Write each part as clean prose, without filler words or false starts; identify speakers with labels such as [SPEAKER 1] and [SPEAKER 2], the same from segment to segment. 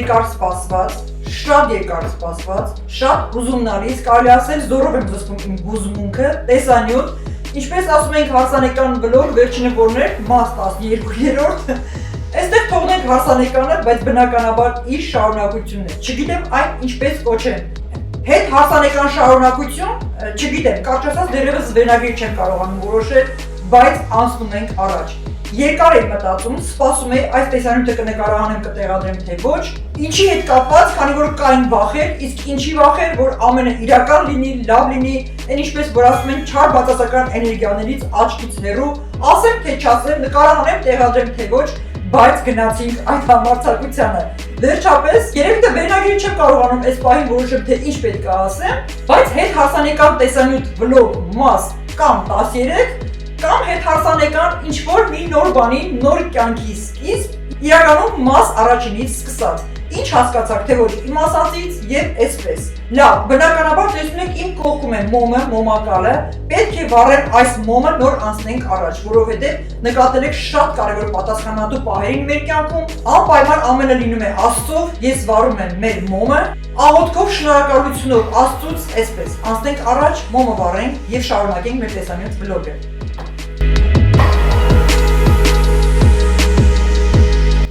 [SPEAKER 1] երկար սպասված, շատ հուզումնալից, կարելի ասել զորով եմ զսպում իմ հուզմունքը, տեսանյութ, ինչպես ասում ենք հարսանեկան բլոգ, վերջինը որն էր, մաս 12-րդ, այստեղ թողնենք հարսանեկանը, բայց բնականաբար իր շարունակությունն է, չգիտեմ այն ինչպես կոչեմ, հետ հարսանեկան շարունակություն, չգիտեմ, կարճ ասած դերևս վերնագրի չեմ կարողանում որոշել, բայց անցնում ենք առաջ։ Երկար եմ մտածում, սպասում եմ այս տեսանյութը կնկարահանեմ, կտեղադրեմ թե ոչ, ինչի հետ կապված, քանի որ կային վախեր, իսկ ինչի վախեր, որ ամենը իրական լինի, լավ լինի, այն ինչպես որ ասում են, չար բացասական էներգիաներից աչքից հեռու, ասեմ թե չասեմ, նկարահանեմ, տեղադրեմ թե ոչ, բայց գնացինք այդ համարձակությանը։ Վերջապես, երևի թե վերնագրի չեմ կարողանում այս պահին որոշեմ թե ինչ պետք է ասեմ, բայց հետ հարսանեկան տեսանյութ վլոգ մաս կամ 13 կամ հետ հարսանեկան ինչ-որ մի նոր բանի, նոր կյանքի սկիզբ, իրականում մաս առաջինից սկսած։ Ինչ հասկացաք, թե ոչ իմ ասածից եւ այսպես։ Լավ, բնականաբար տեսնում եք իմ կողքում է մոմը, մոմակալը, պետք է վառեմ այս մոմը նոր անցնենք առաջ, որովհետեւ նկատել եք շատ կարևոր պատասխանատու պահերին մեր կյանքում, անպայման ամենը լինում է Աստծով, ես վառում եմ մեր մոմը, աղոթքով շնորհակալությունով Աստծուց, այսպես։ Անցնենք առաջ, մոմը վառենք եւ շարունակենք մեր տեսանյութ վլոգը։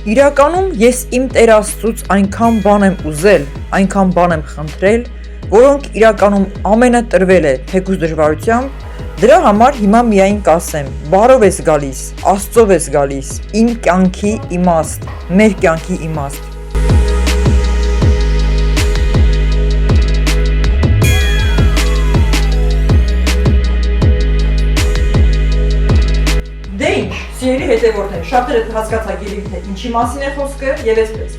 [SPEAKER 1] Իրականում ես իմ Տեր Աստծուց այնքան բան եմ ուզել, այնքան բան եմ խնդրել, որոնք իրականում ամենը տրվել է թեկուզ դժվարությամբ, դրա համար հիմա միայն կասեմ, բարով ես գալիս, Աստծով ես գալիս, իմ կյանքի իմաստ, մեր կյանքի իմաստ։ Սիրելի հետևորդներ, շատերը հասկացաք երևի թե ինչի մասին է խոսքը եւ այսպես։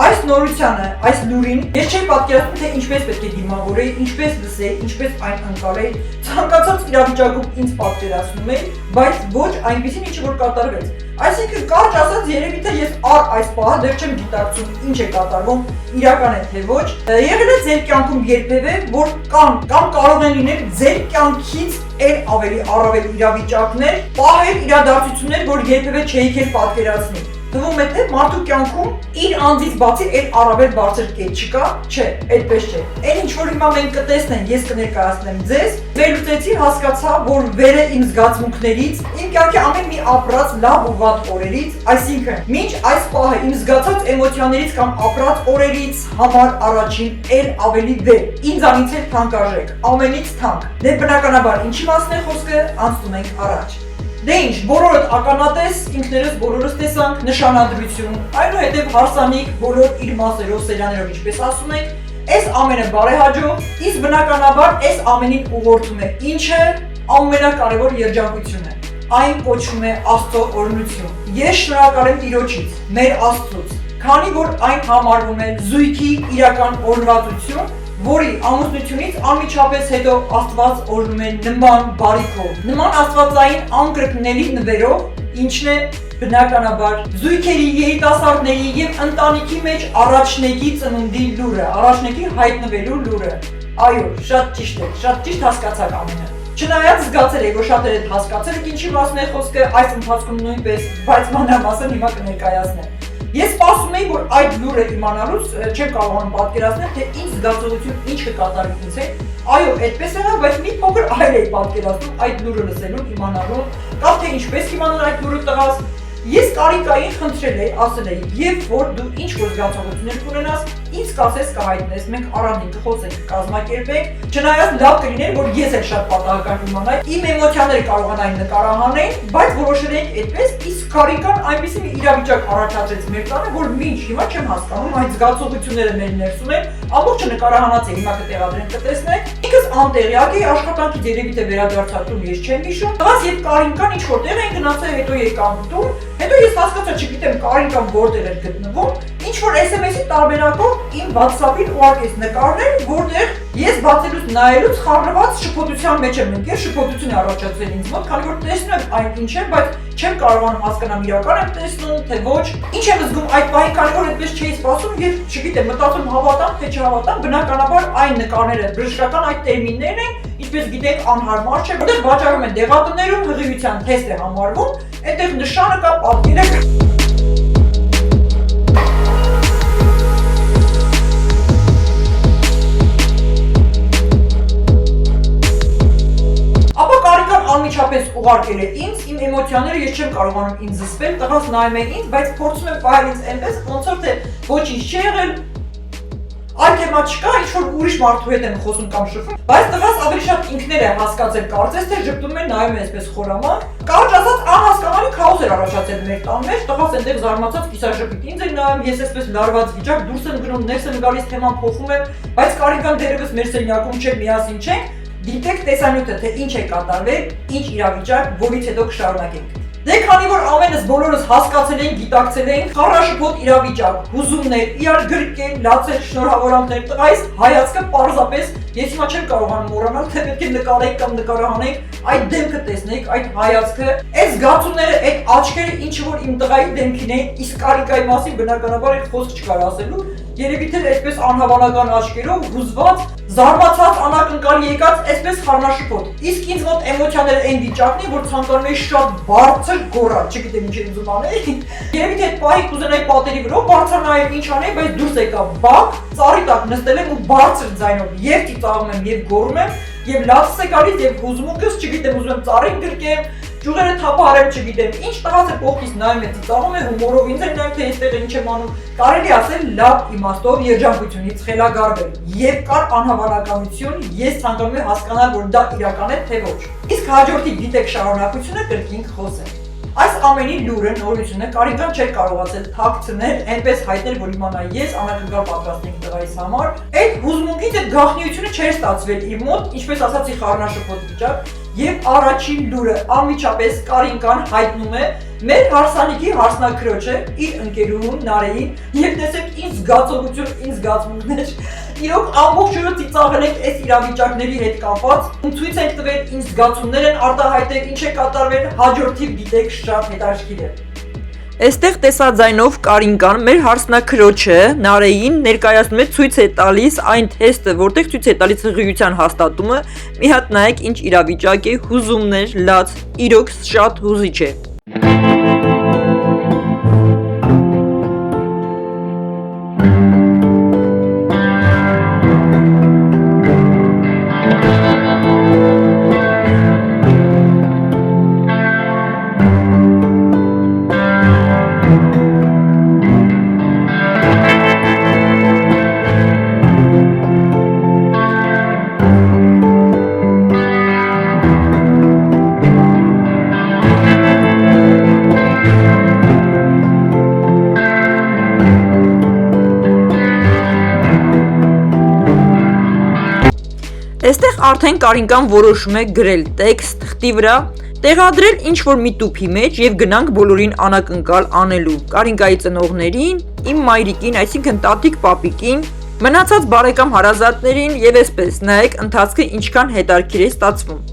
[SPEAKER 1] Այս նորությանը, այս լուրին ես չէի պատկերացնում թե ինչպես պետք է դիմավորեի, ինչպես լսեի, ինչպես այն անցալեի, ցանկացած իրավիճակում ինձ պատկերացնում էի, բայց ոչ այնպեսին ինչ որ կատարվեց։ Այսինքն կարճ ասած երևի թե ես այս պահը դեռ չեմ գիտակցում ինչ է կատարվում, իրական է թե ոչ։ Եղել է ձեր կյանքում երբևէ, որ կամ կարող են լինել ձեր կյանքից առավել իրավիճակներ, պահեր, իրադարձություններ, որ երբևէ չէիք էլ պատկերացնի։ Թվում է թե մարդու կյանքում իր անձից բացի առավել բարձր կետ չկա, չէ, այդպես չէ։ Այն ինչ որ հիմա մենք կտեսնենք, ես կներկայացնեմ ձեզ, վերլուծեցի, հասկացա, որ վեր է իմ զգացմունքներից, իմ կյանքի ամեն մի ապրած լավ ու վատ օրերից, այսինքն, մինչ այս պահը իմ զգացած էմոցիաներից կամ ապրած օրերից համար առաջին ավելի վեր, ինձանից էլ թանկարժեք, ամենից թանկ։ Դե բնականաբար ինչի մասն է խոսքը, անցնում ենք առաջ։ Դե ինչ, բոլորդ ականատես, ինքներս բոլորս տեսանք նշանադրություն, այնուհետև հարսանիք, բոլոր իր մասերով, սերյաներով ինչպես ասում ենք, այս ամենը բարեհաջող, իսկ բնականաբար այս ամենին ուղղորդում է ինչը ամենակարևոր երջանկությունը, այն կոչվում է Աստծո օրհնություն։ Ես շնորհակալ եմ Տիրոջից, մեր Աստծուց, քանի որ այն համարվում է զույգի իրական օրհնվածություն, որի ամուսնությունից անմիջապես հետո Աստված օրհնում է նման բարիքով, նման աստվածային անկրկնելի նվերով, ինչն է բնականաբար զույգերի, երիտասարդների եւ ընտանիքի մեջ առաջնեկի ծնունդի լուրը, առաջնեկի հայտնվելու լուրը։ Այո, շատ ճիշտ հասկացաք ամենը։ Չնայած զգացել եք, որ շատերը հասկացել եք ինչի մասն է խոսքը, այս ընթացքում նույնպես, բայց մանրամասն հիմա կներկայացնեմ։ Ես սպասում էի, որ այդ լուրը իմանալուց չեմ կարողանում պատկերացնել, թե ինչ զգացողություն ինչ կկատարվի ինձ հետ։ Այո, այդպես եղավ, բայց մի փոքր այլ էի պատկերացնում այդ լուրը լսելու, իմանալու, կամ թե ինչպես իմանալ այդ լուրը տղաս։ Ես կարիքային խնդրել էի, ասել էի, երբ որ դու ինչ որ զգացողություններ կունենաս, ինձ կասես, կհայտնես, մենք առանձին կխոսենք, կազմակերպենք, չնայած լավ կլիներ, որ ես էլ շատ պատահական իմանայի, իմ էմոցիաները կարողանայի նկարահանել, բայց որոշել էինք այդպես, իսկ կարիքան այնպիսի մի իրավիճակ առաջացրեց մեր տանը, որ մինչ հիմա չեմ հասկանում այդ զգացողությունները մեր ներսում են, ամբողջը նկարահանած է, հիմա կտեղադրենք, կտեսնենք։ Ինքս անտեղյակ էի, աշխատանքից երևի թե վերադարձածում ես չեմ հիշում։ Տղաս եւ Կարինկան ինչ որտեղ էին գնացել, հետո եկան տուն, հետո ես հասկացա, չգիտեմ Կարինկան որտեղ էր գտնվում, ինչ որ SMS-ի տարբերակով իմ WhatsApp-ին ուղարկեց նկարներ, որտեղ ես բացելուց նայելուց խառնված շփոթության մեջ եմ ընկել, շփոթություն է առաջացել ինձ մոտ, քանի որ տեսնում եմ այն ինչ է, բայց չեմ կարողանում հասկանալ իրական եմ տեսնում, թե ոչ։ Ինչ եմ զգում այդ պահին, քանի որ այդպես չէի սպասում եւ չգիտեմ, մտածում հավատամ, թե չհավատամ, բնականաբար այն նկարները բժշկական այդ տերմիններն են, ինչպես գիտեք, անհարմար չէ, որտեղ վաճառում են դեղատներում հղիության թեստ է համարվում, այդտեղ նշանը կա, պատկերը կա։ անմիջապես ուղարկել է ինձ, իմ էմոցիաները ես չեմ կարողանում ինձ զսպել, տղաս նայում է ինձ, բայց փորձում եմ պահել ինձ այնպես, ոնց որ թե ոչինչ չի եղել, այլ թեմա չկա, ինչ-որ ուրիշ մարդու հետ եմ խոսում կամ շփվում, բայց տղաս ավելի շատ ինքն է հասկացել, կարծես թե ժպտում է, նայում է այսպես խորամանկ, կարճ ասած անհասկանալի քաոս էր առաջացել մեր տան մեջ, տղաս այնտեղ զարմացած կիսաժպիտ ինձ էր նայում, ես այսպես լարված վիճակ, դուրս եմ գնում, ներս եմ գալիս, թեման փոխում եմ, բայց Կարինկան դերևս մեր սենյակում չէ, միասին չենք, դիտեք տեսանյութը, թե ինչ է կատարվել, ինչ իրավիճակ, որից հետո կշարունակենք։ Դե քանի որ ամենս բոլորս հասկացել ենք, գիտակցել ենք, խառաշփոթ իրավիճակ, հուզումներ, իրար գրկել, լացել, շնորհավորանքներ, տղայիս հայացքը պարզապես ես հիմա չեմ կարողանում մոռանալ, թե պետք է նկարեք կամ նկարահանեք, այդ դեմքը տեսնեք, այդ հայացքը, այդ զգացումները, այդ աչքերը, ինչը որ իմ տղայի դեմքին էին, իսկ Կարինկայի մասին բնականաբար այդ խոսք չկար ասելու, երևի թե այսպես անհավանական աչքերով, հուզված, զարմացած, անակնկալ եկած, այսպես խառնաշփոթ։ Իսկ ինձ մոտ էմոցիաները այն վիճակն է, որ ցանկանում էի շատ բարձր գոռալ, չգիտեմ ինչ եմ ուզում անել։ Երևի թե այդ պահի կուզենայի պատերի վրա բարձրանալ ինչ անել, բայց դուրս եկա բակ, ծառի տակ նստել եմ ու բարձր ձայնով եւ ծիծաղում եմ եւ գոռում եմ, եւ լացս է գալիս եւ հուզմունքս, չգիտեմ, ուզում եմ ծառին գրկեմ, ջուղերը թափահարեմ, չգիտեմ, ինչ տղաս է կողքից նայում է, ծիծաղում է հումորով, ինձ էլ նայում թե այստեղ ինչ եմ անում։ Կարելի ասել լավ իմաստով երջանկությունից խելագարվել եւ կար անհավանականություն, ես ցանկանում եմ հասկանալ, որ դա իրական է թե ոչ։ Իսկ հաջորդի դիտեք շարունակությունը կրկին խոսենք։ Այս ամենի լուրը նորությունը Կարինկան չէր կարողացել թաքցնել, այնպես հայտնել, որ իմանա ես անակնկալ պատրաստենք տղայիս համար։ Այդ հուզմունքից այդ գաղտնիությունը չէր ստացվել իր մոտ, ինչպես ասացի խառնաշփոթ վիճակ, եւ առաջին լուրը անմիջապես Կարինկան հայտնում է մեր հարսանիքի հարսնակրոջը իր ընկերուհուն Նարեին եւ տեսեք ինչ զգացողություն, ինչ զգացմունքներ։ Իրոք ամբողջ օրը ծիծաղել ենք այս իրավիճակների հետ կապված, ցույց ենք տվել ինչ զգացումներ են արտահայտել, ինչ է կատարվել, հաջորդիվ դիտեք շատ հետաքրքիր է։ Այստեղ տեսաձայնով Կարինկան մեր հարսնակրոջը Նարեին ներկայացնում է ցույց է տալիս այն թեստը, որտեղ ցույց է տալիս հղիության հաստատումը։ Մի հատ նայեք ինչ իրավիճակ է, հուզումներ, լաց, իրոք շատ հուզիչ է։ Այստեղ արդեն Կարինկան որոշում է գրել տեքստ թղթի վրա, տեղադրել ինչ-որ մի տուփի մեջ եւ գնանք բոլորին անակնկալ անելու։ Կարինկայի ծնողներին, իմ մայրիկին, այսինքն տատիկ պապիկին, մնացած բարեկամ հարազատներին եւ այսպես նայեք ընթացքը ինչքան հետաքրքիր է ստացվում։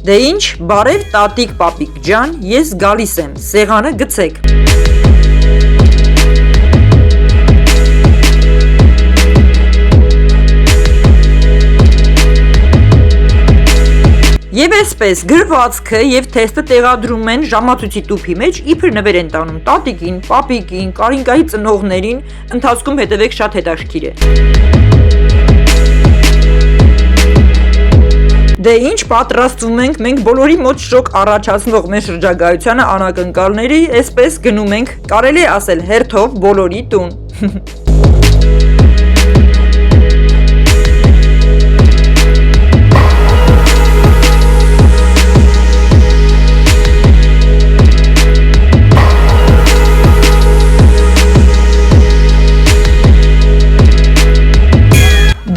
[SPEAKER 1] Դե ինչ, բարև տատիկ պապիկ ջան, ես գալիս եմ, սեղանը գցեք։ Եվ այսպես գրվածքը եւ թեստը տեղադրում են ժամացույցի տուփի մեջ, իբր նվեր են տանում տատիկին, պապիկին, Կարինկայի ծնողներին, ընթացքում հետևեք շատ հետաքրքիր է։ Դե ինչ պատրաստվում ենք, մենք բոլորի մոտ շոկ առաջացնող մեր շրջագայությանը անակնկալների, այսպես գնում ենք, կարելի է ասել հերթով բոլորի տուն։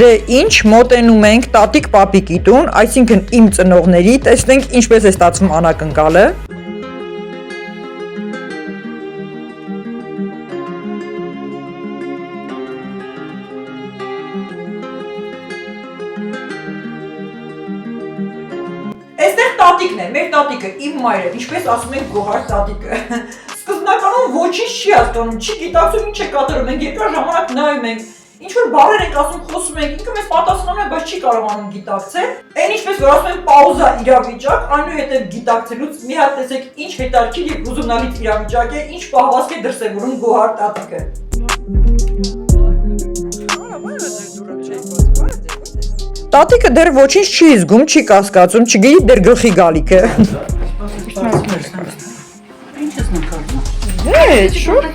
[SPEAKER 1] Դե ինչ, մոտենում ենք տատիկ պապիկի տուն, այսինքն իմ ծնողների, տեսնենք ինչպես է ստացվում անակնկալը։ Այստեղ տատիկն է, մեր տատիկը, իմ մայրը, ինչպես ասում ենք գոհար տատիկը։ Սկզբնականում ոչինչ չի հասկանում, չի գիտակցում ինչ է կատարում, մենք երկար ժամանակ նայում ենք։ ինչ որ բառեր ենք ասում, խոսում ենք, ինքը մեզ պատասխանում է, բայց չի կարողանում գիտակցել։ Այն ինչպես որ ասում են պաուզա իրավիճակ, այնուհետև գիտակցելուց մի հատ տեսեք ինչ հետարքի եւ ուզումնալից իրավիճակ է, ինչ պահվածք է դրսևորում գոհար տատիկը։ Տատիկը դեռ ոչինչ չի զգում, չի կասկածում, չգիտի դեռ գլխի գալիքը։
[SPEAKER 2] Ինչ ես նկարում։
[SPEAKER 1] Շուտ։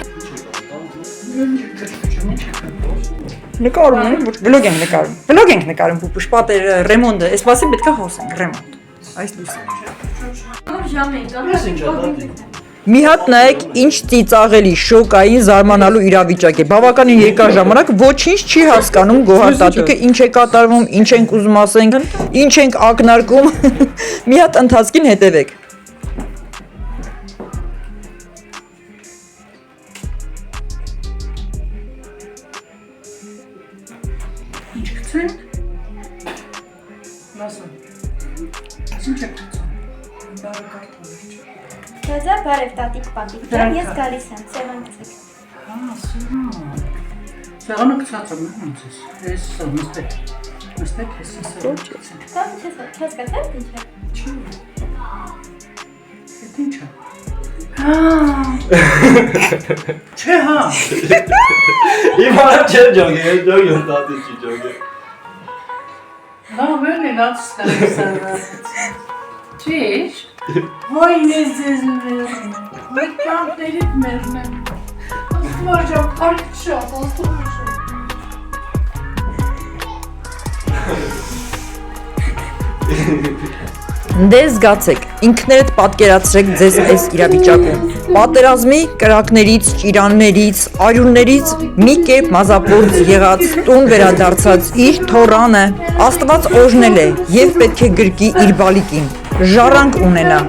[SPEAKER 1] Նկարում ենք, ոչ վլոգ ենք նկարում։ Վլոգ ենք նկարում, պուպուշ պատեր ռեմոնդը, այսպասի պետք է խոսենք, ռեմոնդ։ Այս լույսը։ Մի հատ նայեք ինչ ծիծաղելի, շոկային, զարմանալու իրավիճակ է։ Բավականին երկար ժամանակ ոչինչ չի հասկանում գոհար տատիկը ինչ է կատարվում, ինչ ենք ուզում ասենք, ինչ ենք ակնարկում։ Մի հատ ընթացքին հետևեք։
[SPEAKER 2] Ինչ գցեն։ Լասը։ Ինչ է գցեն։ Բարեկարգ։
[SPEAKER 3] Դեզա բարև տատիկ պատիկ, ես գալիս եմ, սեղան գցեք։
[SPEAKER 2] Հա, սեղան։ Սեղանը գցած եմ, ոնց է։ Էս նստեք։ Նստեք, էս սեղան գցեն։
[SPEAKER 3] Կամ չես գցել ինչ է։
[SPEAKER 2] Չի։ Էդ ինչ է։ Չէ, հա։
[SPEAKER 4] Իմանա չէ ջոգի, ջոգի տատի չի ջոգի։
[SPEAKER 2] Լավ էլի, լավ ստացա։ Ճիշտ։ Ոյ նեզես մերն։ Ոյ կամտերիդ մերն։ Ասմոջա կարք շատ, ասմոջա։
[SPEAKER 1] Դե զգացեք, ինքներդ պատկերացրեք ձեզ այս իրավիճակում։ Պատերազմի կրակներից, ճիրաններից, արյուններից մի կերպ մազապործ եղած, տուն վերադարձած իր թորանը Աստված օրհնել է եւ պետք է գրկի իր բալիկին։ Ժառանգ ունենա։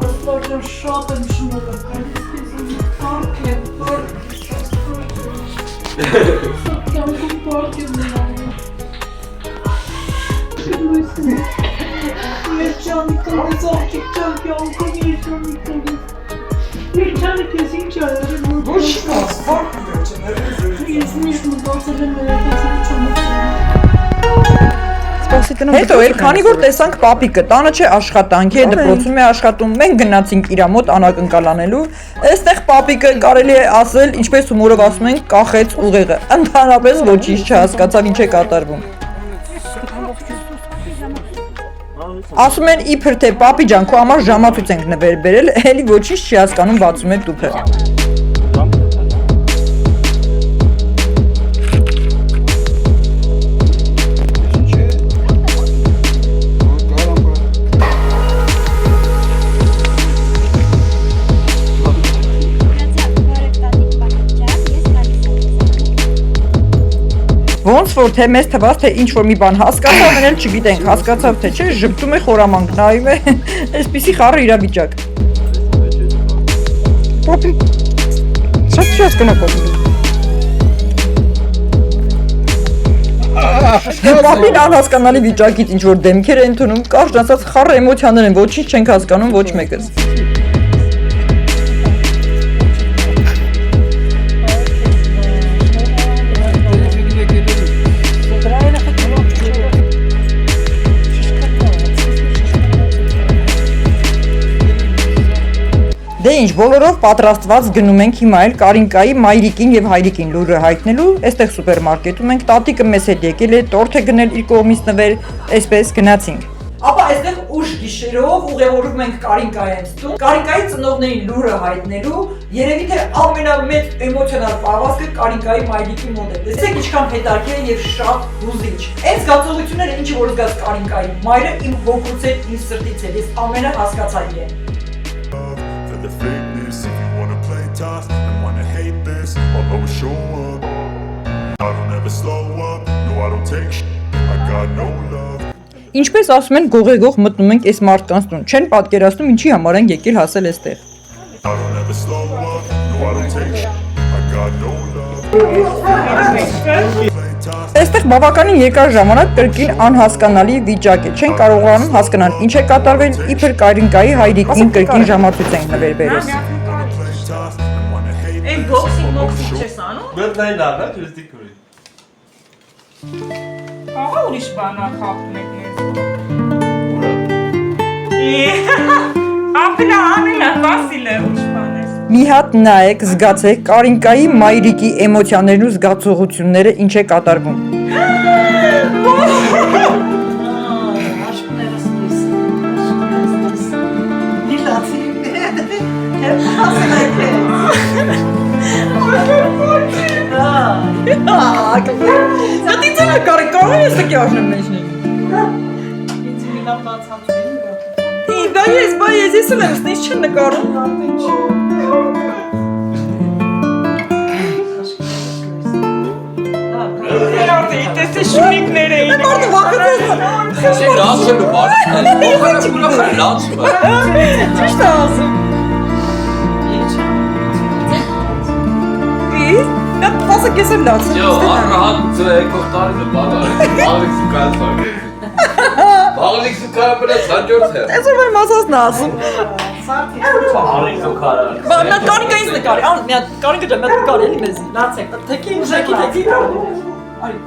[SPEAKER 2] Ասմոջա շատ եմ շնորհակալ։
[SPEAKER 1] Հետո էլ քանի որ տեսանք պապիկը տանը չէ աշխատանքի է, դպրոցում է աշխատում, մենք գնացինք իր մոտ անակնկալանելու, այստեղ պապիկը կարելի է ասել, ինչպես հումորով ասում են, կախեց ուղեղը, ընդհանրապես ոչինչ չհասկացավ ինչ է կատարվում։ Ասում են իբր թե պապի ջան, քո համար ժամացույց ենք նվեր բերել, էլի ոչինչ չի հասկանում, բացում է տուփը։ Ոնց որ թե մեզ թվաց թե ինչ որ մի բան հասկացավ, մենք էլ չգիտենք, հասկացավ թե չէ, ժպտում է խորամանկ, նայում է, այսպիսի խառը իրավիճակ։ Պապի, շատ չի հասկանա պապի։ Պապին անհասկանալի վիճակից ինչ որ դեմքեր են ընդունում, կարճ ասած խառը էմոցիաներ են, ոչինչ չենք հասկանում ոչ մեկս։ Դե ինչ, բոլորով պատրաստված գնում ենք հիմա էլ Կարինկայի մայրիկին եւ հայրիկին լուրը հայտնելու, այստեղ սուպերմարկետում ենք, տատիկը մեզ հետ եկել է, տորթ է գնել իր կողմից նվեր, այսպես գնացինք։ Ապա այստեղ ուշ գիշերով ուղևորվում ենք Կարինկայից տուն, Կարինկայի ծնողներին լուրը հայտնելու, երևի թե ամենամեծ էմոցիոնալ պահվածքը Կարինկայի մայրիկի մոտ է։ Տեսեք ինչքան հետաքրքիր եւ շատ հուզիչ։ Այս զգացողությունները ինչի որ զգաց Կարինկայի մայրը իմ ոգուց է, իմ սրտից է, ես ամենահասկացալի է։
[SPEAKER 5] The fakeness, if you wanna play tough and wanna hate this, I'll always show up. I don't ever slow up, no I don't take shit, I got no love.
[SPEAKER 1] Ինչպես ասում են, գողեգող մտնում ենք այս մարդկանց տուն, չեն պատկերացնում ինչի համար են եկել հասել այստեղ։
[SPEAKER 5] I don't ever slow up, no I don't take shit, I got no love. Play tough.
[SPEAKER 1] Այստեղ բավականին երկար ժամանակ կրկին անհասկանալի վիճակ է, չեն կարողանում հասկանալ ինչ է կատարվել, իբր Կարինկայի հայրիկին կրկին ժամացույց ենք նվեր բերել։
[SPEAKER 6] Տոքսիկ չես անում։
[SPEAKER 4] Բրդային առնա, տուրիստիկ կուրի։
[SPEAKER 6] Ահա ուրիշ բան ախապում եք մեզ։ Ապնա ամենա Վասիլը ուրիշ բան ես։
[SPEAKER 1] Մի հատ նայեք, զգացեք Կարինկայի մայրիկի էմոցիաներն ու զգացողությունները ինչ է կատարվում։ Դա դիցը կարեկան ես տկի աշնեմ մեջնի։ Բայց ես ունեմ ստից չեն նկարում։
[SPEAKER 6] Տեսե շունիկներ էին։
[SPEAKER 1] Մարդը վախեցես։
[SPEAKER 7] Sen lazım mı var? Lazım mı?
[SPEAKER 1] Ճիշտ է ասում։ Իսկ դա փոսը կեսեմ լացը։
[SPEAKER 7] Yo, rahat kurtardı baba. Bağlıksın kalfa. Bağlıksın kalfa da sancıyorsa.
[SPEAKER 1] Այսօր մեր մասածն է ասում։
[SPEAKER 4] Արիքո կարա։
[SPEAKER 1] Բա նա կարինկա ինձ նկարի, ան մի հատ կարինկա ջա, մի հատ նկարի էլի մեզ։ Լացեք, թեքի ուժեքի թեքի։ Արի։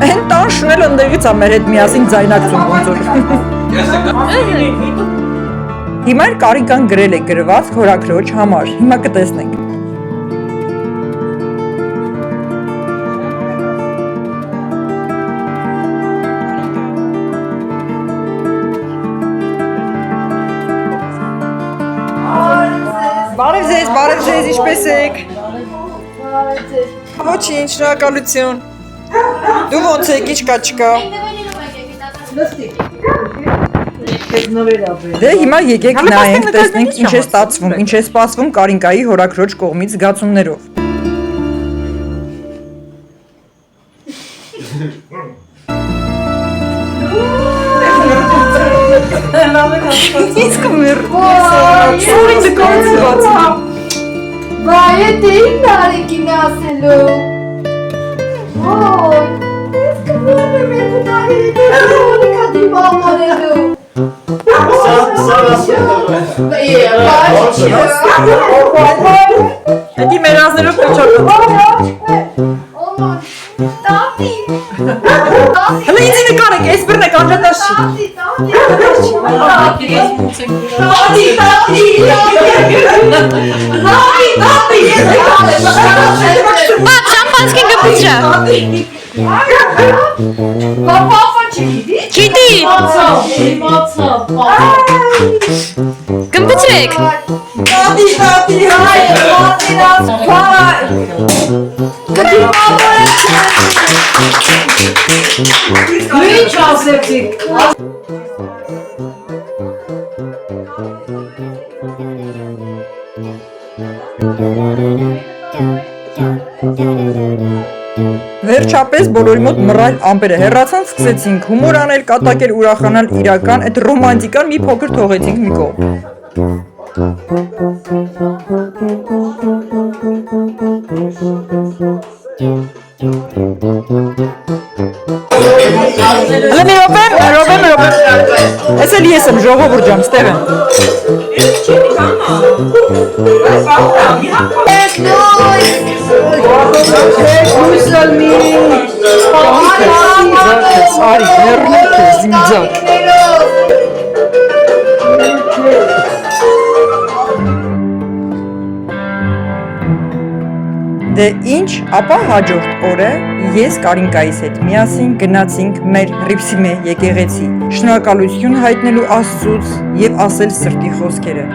[SPEAKER 1] Են տան շունել ընդեղից ա մեր հետ միասին ձայնակցում ոնց որ։ Հիմա էլ Կարինկան գրել է գրված հորաքրոջ համար, հիմա կտեսնենք։ Բարև ձեզ, ինչպես եք։ Ոչինչ, շնորհակալություն։ Դու ոնց եք, ինչ կա չկա։ Դե հիմա եկեք նայենք, տեսնենք ինչ է ստացվում, ինչ է սպասվում Կարինկայի հորաքրոջ կողմից զգացումներով։ Իսկ մեր շուրին դկորից բաց։
[SPEAKER 8] Vay değil nargile aselo. Oy. Eskimler mi bu nargile? Kadim amorelo.
[SPEAKER 1] Հետի մեր ազներով կոչարկում։ Հələ ինձ նկարեք, ես բրն եք անջատաշ չի։
[SPEAKER 3] Պապ, շամպանսկի գպիջա։ Չիտի։ Գմպիջրեք։
[SPEAKER 8] Ինչ ասեցիք։
[SPEAKER 1] Վերջապես բոլորի մոտ մռայլ ամպերը հեռացան, սկսեցինք հումոր անել, կատակել, ուրախանալ իրական, այդ ռոմանտիկան մի փոքր թողեցինք մի կողմ։ Հələ մի րոպե։ Ես էլ ես եմ, ժողովուրդ ջան, ստեղ եմ։ Արի, ներնեք ես զիմձակ։ Դե ինչ, ապա հաջորդ օրը ես Կարինկայիս հետ միասին գնացինք մեր Ռիփսիմե եկեղեցի, շնորհակալություն հայտնելու Աստծուց եւ ասել սրտի խոսքերը։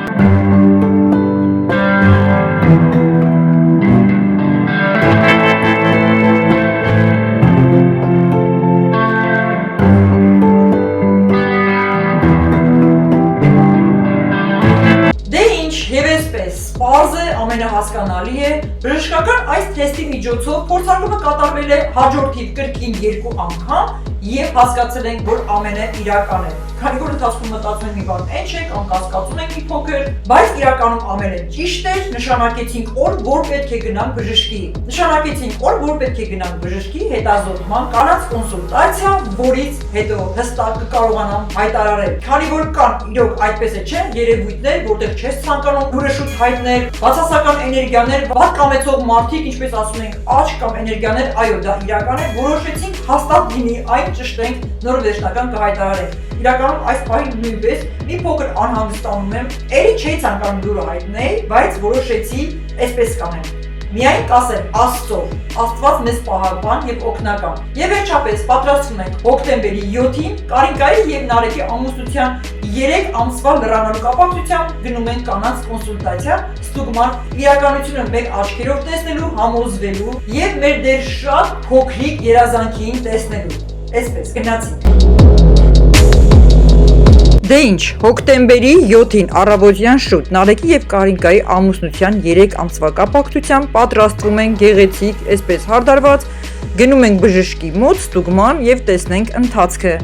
[SPEAKER 1] Դե ինչ, եւ այսպես, պարզը ամենահասկանալի է, բժշկական այս թեստի միջոցով փորձարկումը կատարվել է հաջորդիվ կրկին 2 անգամ եւ հասկացել ենք, որ ամենը իրական է։ Քանի որ ընթացքում մտածում ենք մի բան այն չէ կամ կասկածում ենք մի փոքր, բայց իրականում ամենը ճիշտ էր, նշանակեցինք որ պետք է գնանք բժշկի։ Նշանակեցինք որ պետք է գնանք բժշկի հետազոտման, կանանց կոնսուլտացիա, որից հետո հստակ կկարողանամ հայտարարել։ Քանի որ կան իրոք այդպես է չէ, երևույթներ, որտեղ չես ցանկանում դուրշուտ հայտնել, բացասական էներգիաներ, վատ կամեցող մարդիկ, ինչպես ասում ենք, աչք կամ էներգիաներ, այո, դա իրական է, որոշեցինք հաստատ լինի այն ճշտենք, նոր վերջնական կհայտարարենք։ Իրականում այս պահին նույնպես մի փոքր անհանգստանում եմ, ելի չէի ցանկանում դուրը հայտնել, բայց որոշեցի այսպես կանեմ։ Միայն կասեմ Աստծո, Աստված մեզ պահապան եւ օգնական։ Եվ վերջապես պատրաստվում ենք հոկտեմբերի 7-ին Կարինկայի եւ Նարեկի ամուսնության 3 ամսվա լրանալու կապակցությամբ գնում ենք կանանց կոնսուլտացիա, ստուգման, իրականությունը մեր աչքերով տեսնելու, համոզվելու եւ մեր դեր շատ փոքրիկ երազանքին տեսնելու։ Այսպես գնացինք։ Դե ինչ, հոկտեմբերի 7-ին առավոտյան շուտ Նարեկի եւ Կարինկայի ամուսնության 3 ամսվա կապակցությամբ պատրաստվում են գեղեցիկ, այսպես հարդարված, գնում ենք բժշկի մոտ ստուգման եւ տեսնենք ընթացքը։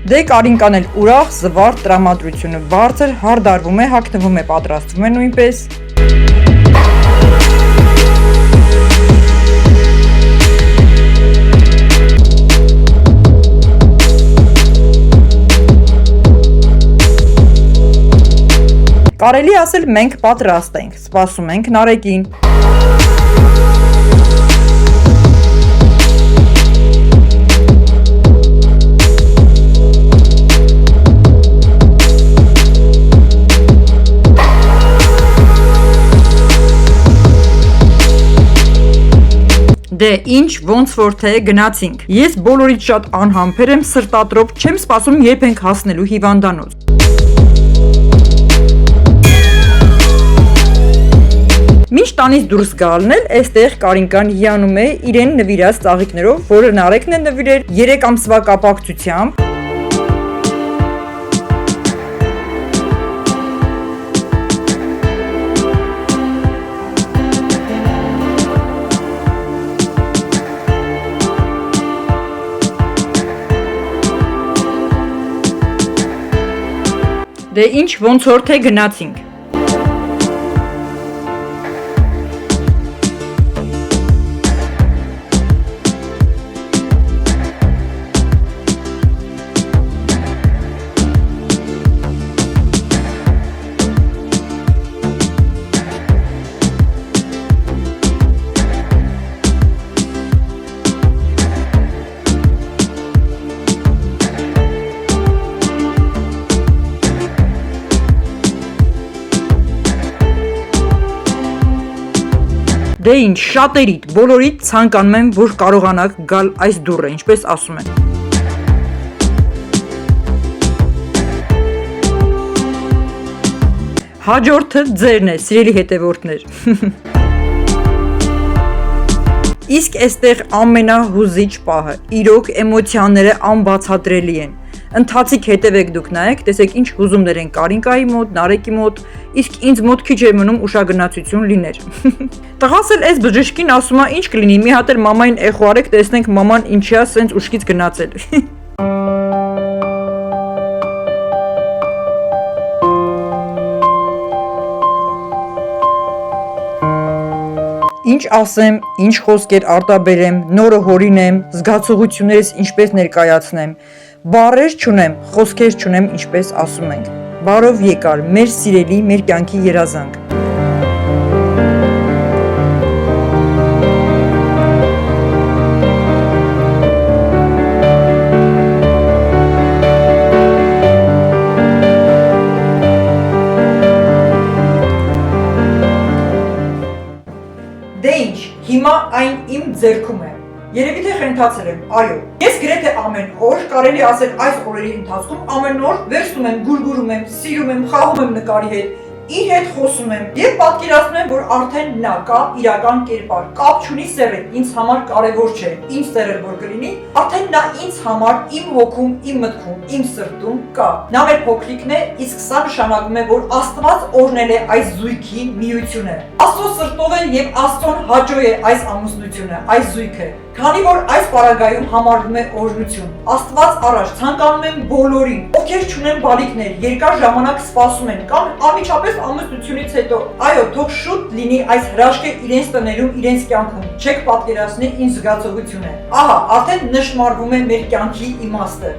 [SPEAKER 1] Դե Կարինկան էլ ուրախ, զվարթ, տրամադրությունը բարձր, հարդարվում է, հագնվում է, պատրաստվում է նույնպես։ Կարելի ասել մենք պատրաստ ենք, սպասում ենք Նարեկին։ Դե ինչ ոնց որ թե գնացինք։ Ես բոլորից շատ անհամբեր եմ, սրտատրոփ, չեմ սպասում երբ ենք հասնելու հիվանդանոց։ Մինչ տանից դուրս գալն էլ, այստեղ Կարինկան հիանում է իրեն նվիրած ծաղիկներով, որը Նարեկն է նվիրել 3 ամսվա կապակցությամբ։ Դե ինչ ոնց որ թե գնացինք։ Դե ինչ, շատերիդ, բոլորիդ ցանկանում եմ, որ կարողանաք գալ այս դուռը, ինչպես ասում են։ Հաջորդը ձերն է, սիրելի հետևորդներ։ Իսկ այստեղ ամենահուզիչ պահը, իրոք էմոցիաները անբացատրելի են։ Ընթացիկ հետևեք դուք նայեք, տեսեք ինչ հուզումներ են Կարինկայի մոտ, Նարեկի մոտ, իսկ ինձ մոտ քիչ էր մնում ուշագնացություն լիներ։ Տղաս էլ այս բժշկին ասում է ինչ կլինի, մի հատ էլ մամային էխո արեք, տեսնենք մաման ինչի է սենց ուշքից գնացել։ Ինչ ասեմ, ինչ խոսքեր արտաբերեմ, նորը հորինեմ, զգացողություններս ինչպես ներկայացնեմ, բառեր չունեմ, խոսքեր չունեմ, ինչպես ասում ենք։ Բարով եկար, մեր սիրելի, մեր կյանքի երազանք։ Դե ինչ, հիմա այն իմ ձեռքում է։ Երևի թե խենթացել եմ, այո։ Ես գրեթե ամեն օր, կարելի ասել այս օրերի ընթացքում ամեն օր վերցնում եմ, գուրգուրում եմ, սիրում եմ, խաղում եմ նկարի հետ, իր հետ խոսում եմ եւ պատկերացնում եմ, որ արդեն նա կա իրական կերպար, կապ չունի սերը, ինձ համար կարեւոր չէ, ինչ սերը որ կլինի, արդեն նա ինձ համար իմ հոգում, իմ մտքում, իմ սրտում կա։ Նա մեր փոքրիկն է, իսկ սա նշանակում է, որ Աստված օրհնել է այս զույգի միությունը։ Աստծո սրտով է եւ Աստծոն հաճո է այս ամուսնությունը, այս զույգը։ Քանի որ այս պարագայում համարվում է օրհնություն, Աստված առաջ ցանկանում եմ բոլորին, ովքեր չունեն բալիկներ, երկար ժամանակ սպասում են կամ անմիջապես ամուսնությունից հետո, այո, թող շուտ լինի այս հրաշքը իրենց տներում, իրենց կյանքում, չեք պատկերացնի ինչ զգացողություն է։ Ահա, արդեն նշմարվում է մեր կյանքի իմաստը։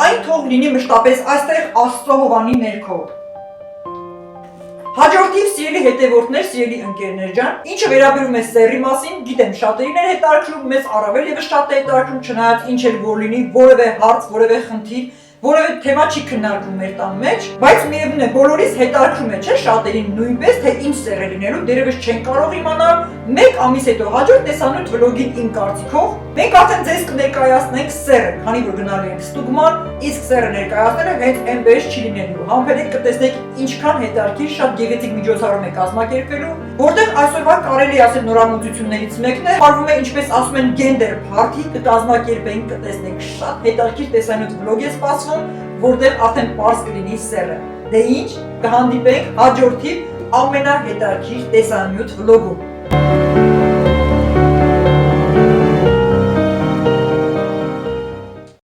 [SPEAKER 1] Այն թող լինի մշտապես այստեղ Աստծո հովանի ներքո։ Հաջորդիվ սիրելի հետևորդներ, սիրելի ընկերներ ջան, ինչը վերաբերում է սեռի մասին, գիտեմ շատերին է հետաքրքրում, մեզ առավել եւս շատ է հետաքրքրում, չնայած ինչ էլ որ լինի, որևէ հարց, որևէ խնդիր, որևէ թեմա չի քննարկվում մեր տան մեջ, բայց միևնույն է բոլորիս հետաքրքրում է, չէ՞, շատերին նույնպես թե ինչ սեր է լինելու, դերևս չեն կարող իմանալ, 1 ամիս հետո հաջորդ տեսանյութ վլոգին իմ կարծիքով մենք արդեն ձեզ կներկայացնենք սերը, քանի որ գնալու ենք ստուգման, իսկ սերը ներկայացնելը հենց այնպես չի լինելու։ Համբերեք կտեսնեք ինչքան հետաքրքիր շատ գեղեցիկ միջոցառում է կազմակերպվելու, որտեղ այսօրվա կարելի ասել նորամուծություններից մեկն է, արվում է ինչպես ասում են gender party, կկազմակերպենք, կտեսնեք շատ հետաքրքիր տեսանյութ վլոգ է սպասվում, որտեղ արդեն պարզ կլինի սերը։ Դե ինչ, կհանդիպենք հաջորդի ամենահետաքրքիր տեսանյութ վլոգում։